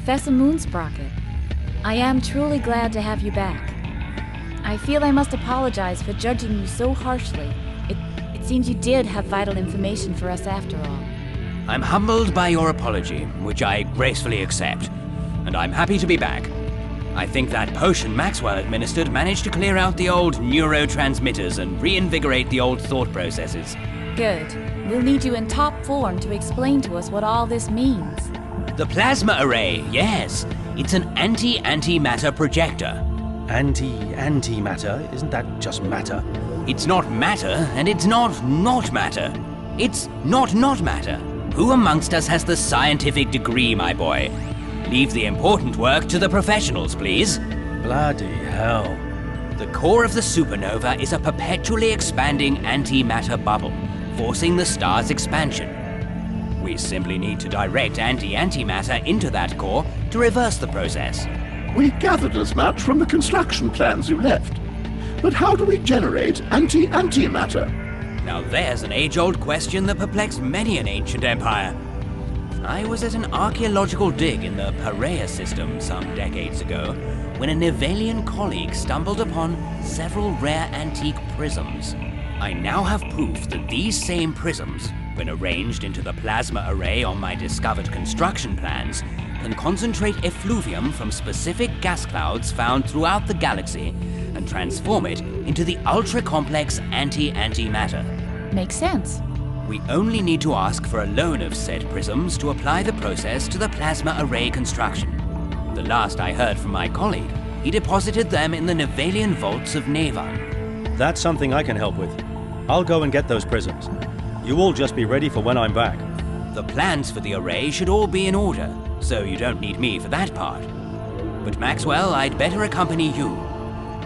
Professor Moonsprocket. I am truly glad to have you back. I feel I must apologize for judging you so harshly. It seems you did have vital information for us after all. I'm humbled by your apology, which I gracefully accept. And I'm happy to be back. I think that potion Maxwell administered managed to clear out the old neurotransmitters and reinvigorate the old thought processes. Good. We'll need you in top form to explain to us what all this means. The plasma array, yes. It's an anti-antimatter projector. Anti-antimatter? Isn't that just matter? It's not matter, and it's not matter. It's not matter. Who amongst us has the scientific degree, my boy? Leave the important work to the professionals, please. Bloody hell. The core of the supernova is a perpetually expanding antimatter bubble, forcing the star's expansion. We simply need to direct anti-antimatter into that core to reverse the process. We gathered as much from the construction plans you left. But how do we generate anti-antimatter? Now there's an age-old question that perplexed many an ancient empire. I was at an archaeological dig in the Perea system some decades ago when a Nivelian colleague stumbled upon several rare antique prisms. I now have proof that these same prisms, when arranged into the plasma array on my discovered construction plans, can concentrate effluvium from specific gas clouds found throughout the galaxy and transform it into the ultra-complex anti-antimatter. Makes sense. We only need to ask for a loan of said prisms to apply the process to the plasma array construction. The last I heard from my colleague, he deposited them in the Nivelian vaults of Navan. That's something I can help with. I'll go and get those prisms. You all just be ready for when I'm back. The plans for the array should all be in order, so you don't need me for that part. But Maxwell, I'd better accompany you.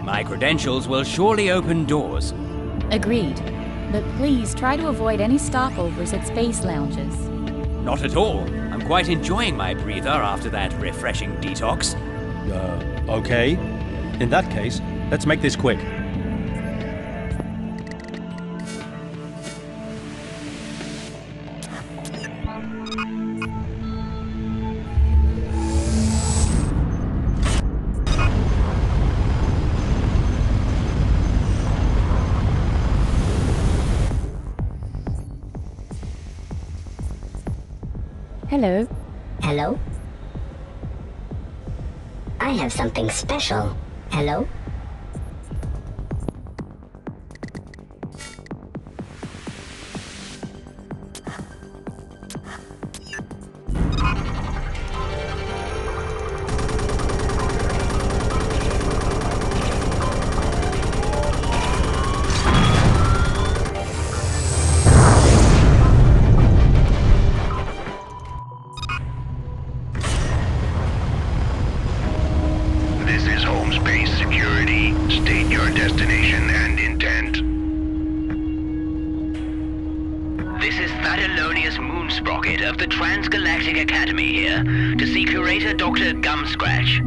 My credentials will surely open doors. Agreed. But please try to avoid any stopovers at space lounges. Not at all. I'm quite enjoying my breather after that refreshing detox. Okay. In that case, let's make this quick. Hello. Hello? I have something special. Hello? This is home space security. State your destination and intent. This is Thaddelonius Moonsprocket of the Transgalactic Academy here to see Curator Dr. Gumscratch.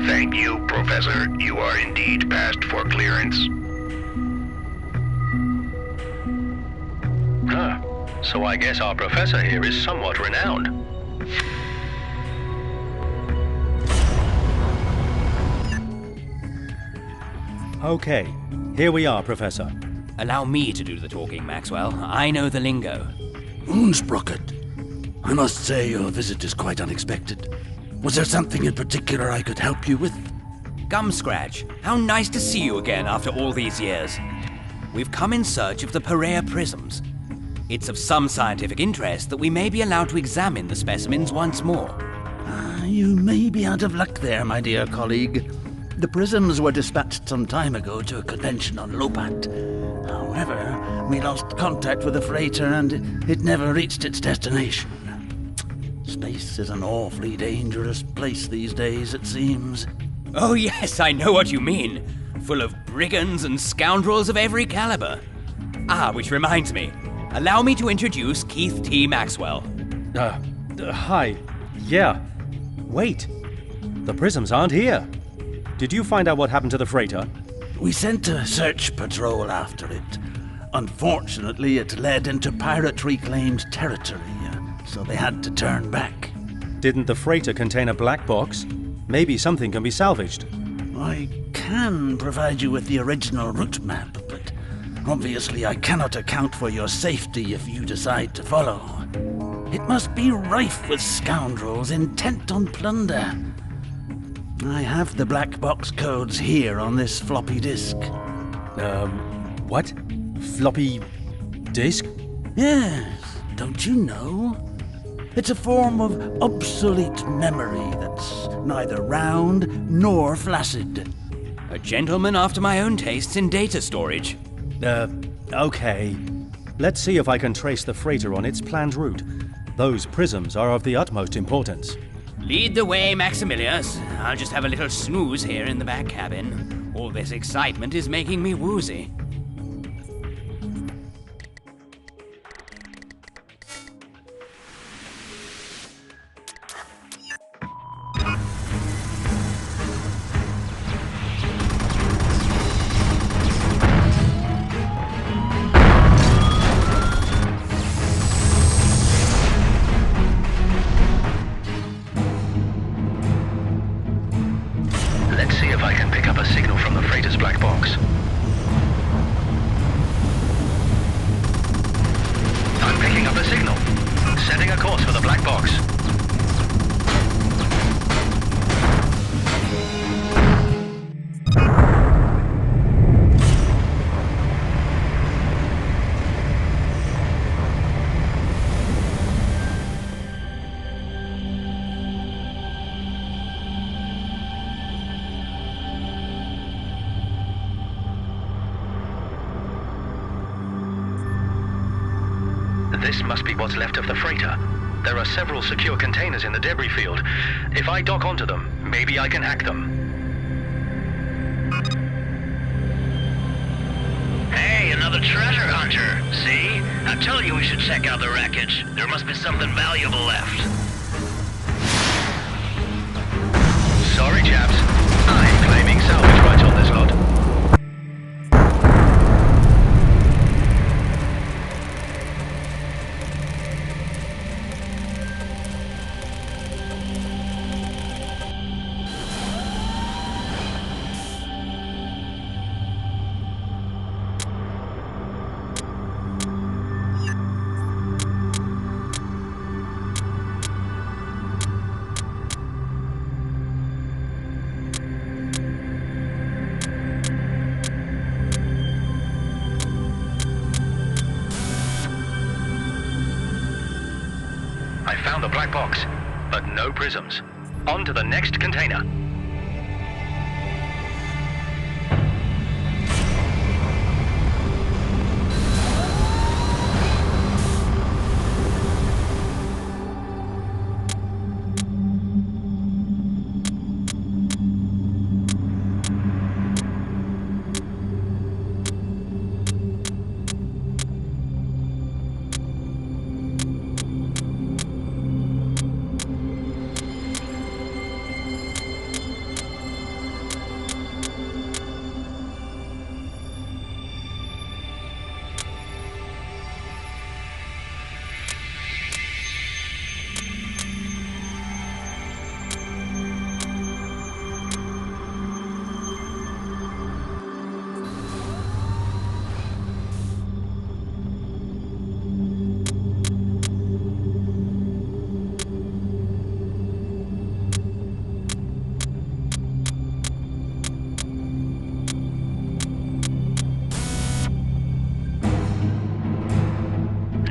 Thank you, Professor. You are indeed passed for clearance. Huh. So I guess our professor here is somewhat renowned. Okay, here we are, Professor. Allow me to do the talking, Maxwell. I know the lingo. Moonsprocket, I must say your visit is quite unexpected. Was there something in particular I could help you with? Gumscratch, how nice to see you again after all these years. We've come in search of the Perea prisms. It's of some scientific interest that we may be allowed to examine the specimens once more. You may be out of luck there, my dear colleague. The prisms were dispatched some time ago to a convention on Lopat. However, we lost contact with the freighter and it never reached its destination. Space is an awfully dangerous place these days, it seems. Oh yes, I know what you mean. Full of brigands and scoundrels of every caliber. Ah, which reminds me. Allow me to introduce Keith T. Maxwell. Hi. Yeah. Wait. The prisms aren't here. Did you find out what happened to the freighter? We sent a search patrol after it. Unfortunately, it led into pirate-reclaimed territory. so they had to turn back. Didn't the freighter contain a black box? Maybe something can be salvaged. I can provide you with the original route map, but obviously I cannot account for your safety if you decide to follow. It must be rife with scoundrels intent on plunder. I have the black box codes here on this floppy disk. What? Floppy disk? Yes, don't you know? It's a form of obsolete memory that's neither round nor flaccid. A gentleman after my own tastes in data storage. Okay. Let's see if I can trace the freighter on its planned route. Those prisms are of the utmost importance. Lead the way, Maximilius. I'll just have a little snooze here in the back cabin. All this excitement is making me woozy. Let's see if I can pick up a signal from the freighter's black box. I'm picking up a signal. Setting a course for the black box. This must be what's left of the freighter. There are several secure containers in the debris field. If I dock onto them, maybe I can hack them. Hey, another treasure hunter. See? I told you we should check out the wreckage. There must be something valuable left. Sorry, chaps. I'm claiming salvage rights on this lot. I found the black box, but no prisms. On to the next container.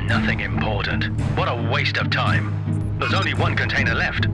Nothing important. What a waste of time. There's only one container left.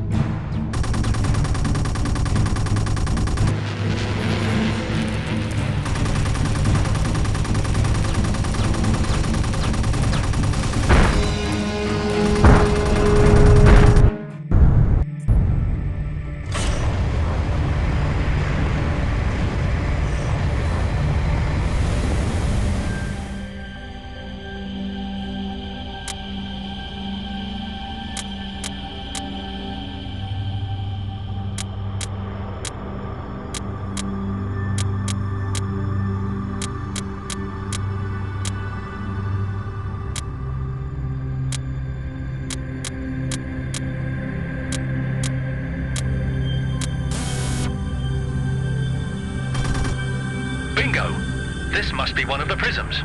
must be one of the prisms.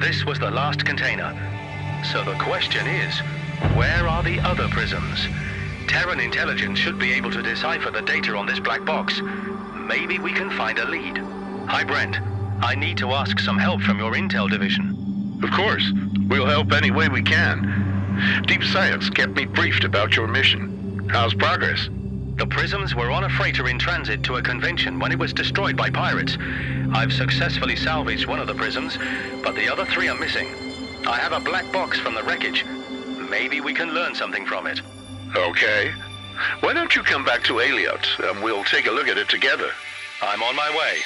This was the last container. So the question is, where are the other prisms? Terran intelligence should be able to decipher the data on this black box. Maybe we can find a lead. Hi, Brent. I need to ask some help from your intel division. Of course. We'll help any way we can. Deep Science kept me briefed about your mission. How's progress? The prisms were on a freighter in transit to a convention when it was destroyed by pirates. I've successfully salvaged one of the prisms, but the other 3 are missing. I have a black box from the wreckage. Maybe we can learn something from it. Okay. Why don't you come back to Aliot and we'll take a look at it together? I'm on my way.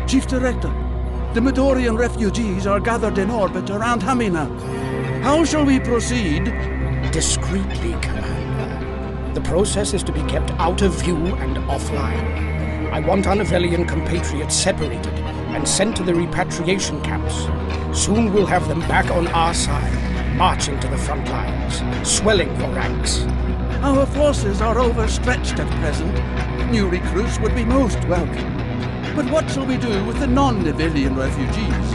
Chief Director, the Midorian refugees are gathered in orbit around Hamina. How shall we proceed? Discreetly, Commander. The process is to be kept out of view and offline. I want Univelian compatriots separated and sent to the repatriation camps. Soon we'll have them back on our side, marching to the front lines, swelling your ranks. Our forces are overstretched at present. New recruits would be most welcome. But what shall we do with the non-Nivelian refugees?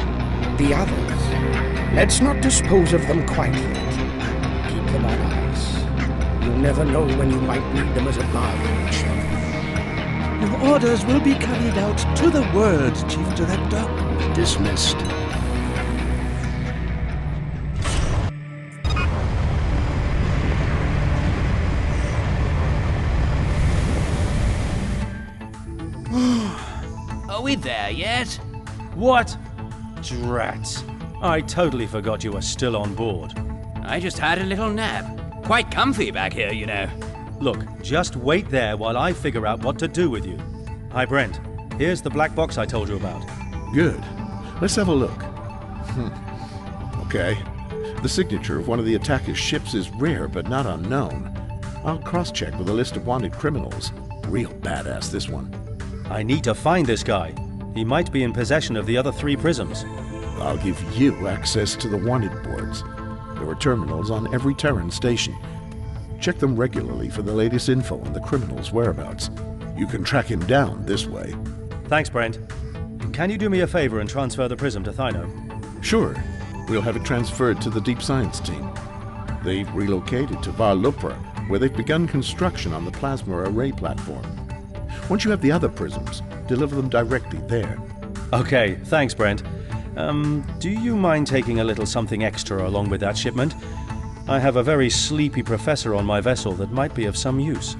The others. Let's not dispose of them quite yet. Keep them on ice. You never know when you might need them as a bargaining chip. Your orders will be carried out to the word, Chief Director. Dismissed. Are we there yet? What? Drats. I totally forgot you were still on board. I just had a little nap. Quite comfy back here, you know. Look, just wait there while I figure out what to do with you. Hi, Brent. Here's the black box I told you about. Good. Let's have a look. Okay. The signature of one of the attacker's ships is rare but not unknown. I'll cross-check with a list of wanted criminals. Real badass, this one. I need to find this guy. He might be in possession of the other 3 prisms. I'll give you access to the wanted boards. There are terminals on every Terran station. Check them regularly for the latest info on the criminal's whereabouts. You can track him down this way. Thanks, Brent. Can you do me a favor and transfer the prism to Thyno? Sure. We'll have it transferred to the Deep Science team. They've relocated to Var Lupra, where they've begun construction on the plasma array platform. Once you have the other prisms, deliver them directly there. Okay, thanks, Brent. Do you mind taking a little something extra along with that shipment? I have a very sleepy professor on my vessel that might be of some use.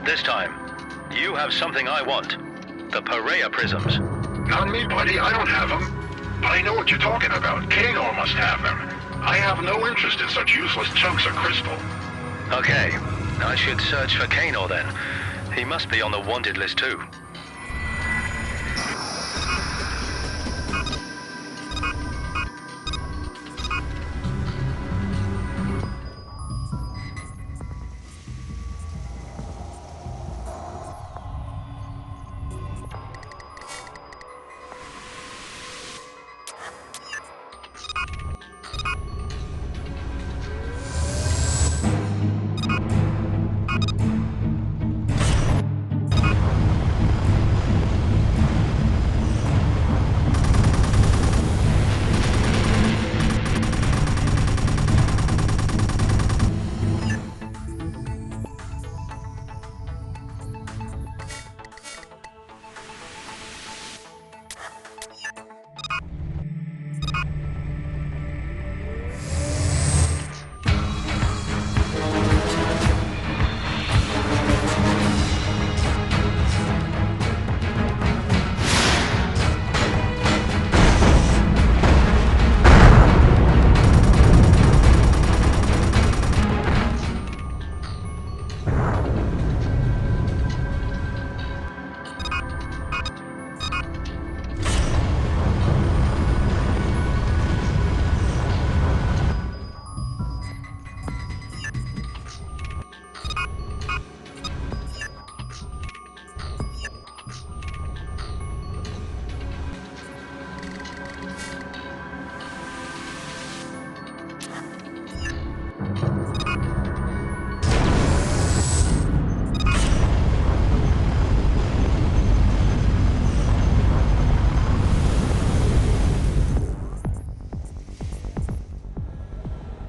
This time, you have something I want. The Perea prisms. Not me, buddy. I don't have them. But I know what you're talking about. Kano must have them. I have no interest in such useless chunks of crystal. Okay, I should search for Kano then. He must be on the wanted list too.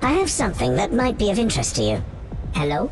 I have something that might be of interest to you. Hello?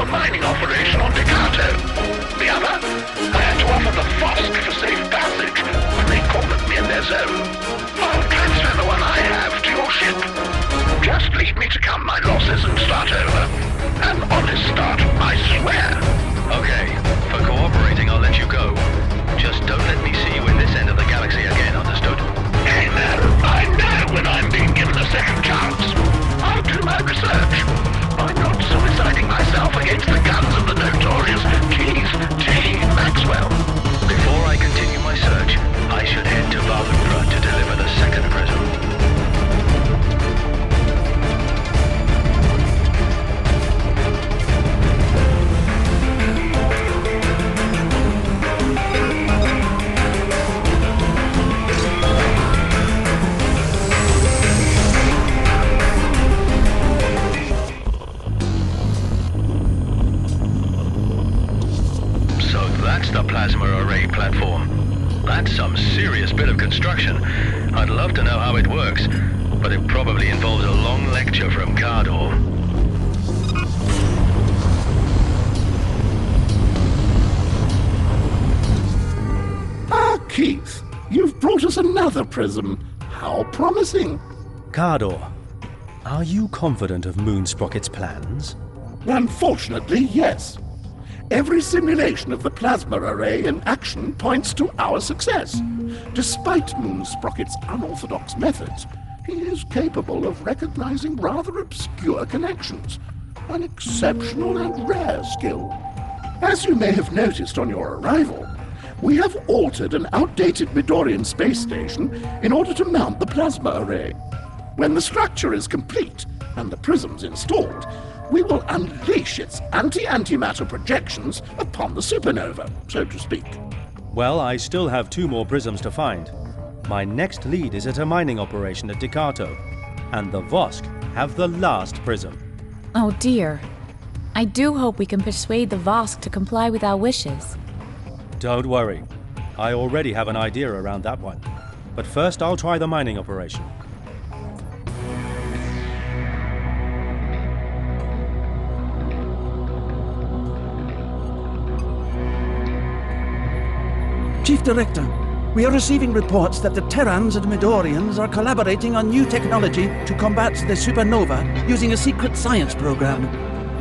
a mining operation on Decato. The other, I had to offer the Vosk for safe passage when they cornered me in their zone. I'll transfer the one I have to your ship. Just leave me to count my losses and start over. An honest start, I swear. Okay, for cooperating, I'll let you go. Just don't let me see you in this end of the galaxy again, understood? I know when I'm being given a second chance. I'll do my research. I'm not suiciding myself against the guns of the notorious Keith T. Maxwell. Before I continue my search, I should head to Valupra to deliver the second prism. That's the plasma array platform. That's some serious bit of construction. I'd love to know how it works, but it probably involves a long lecture from Cardor. Ah, Keith, you've brought us another prism. How promising. Cardor, are you confident of Moonsprocket's plans? Unfortunately, yes. Every simulation of the plasma array in action points to our success. Despite Moonsprocket's unorthodox methods, he is capable of recognizing rather obscure connections. An exceptional and rare skill. As you may have noticed on your arrival, we have altered an outdated Midorian space station in order to mount the plasma array. When the structure is complete and the prisms installed, we will unleash its anti-antimatter projections upon the supernova, so to speak. Well, I still have 2 more prisms to find. My next lead is at a mining operation at Decato, and the Vosk have the last prism. Oh dear. I do hope we can persuade the Vosk to comply with our wishes. Don't worry. I already have an idea around that one. But first I'll try the mining operation. Chief Director, we are receiving reports that the Terrans and Midorians are collaborating on new technology to combat the Supernova using a secret science program.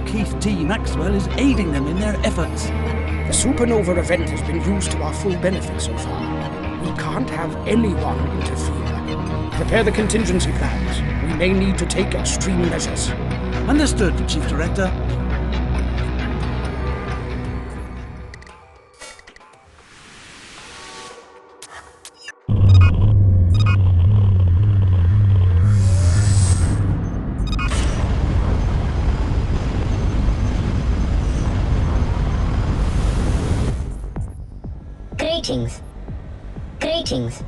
Keith T. Maxwell is aiding them in their efforts. The Supernova event has been used to our full benefit so far. We can't have anyone interfere. Prepare the contingency plans. We may need to take extreme measures. Understood, Chief Director. Greetings.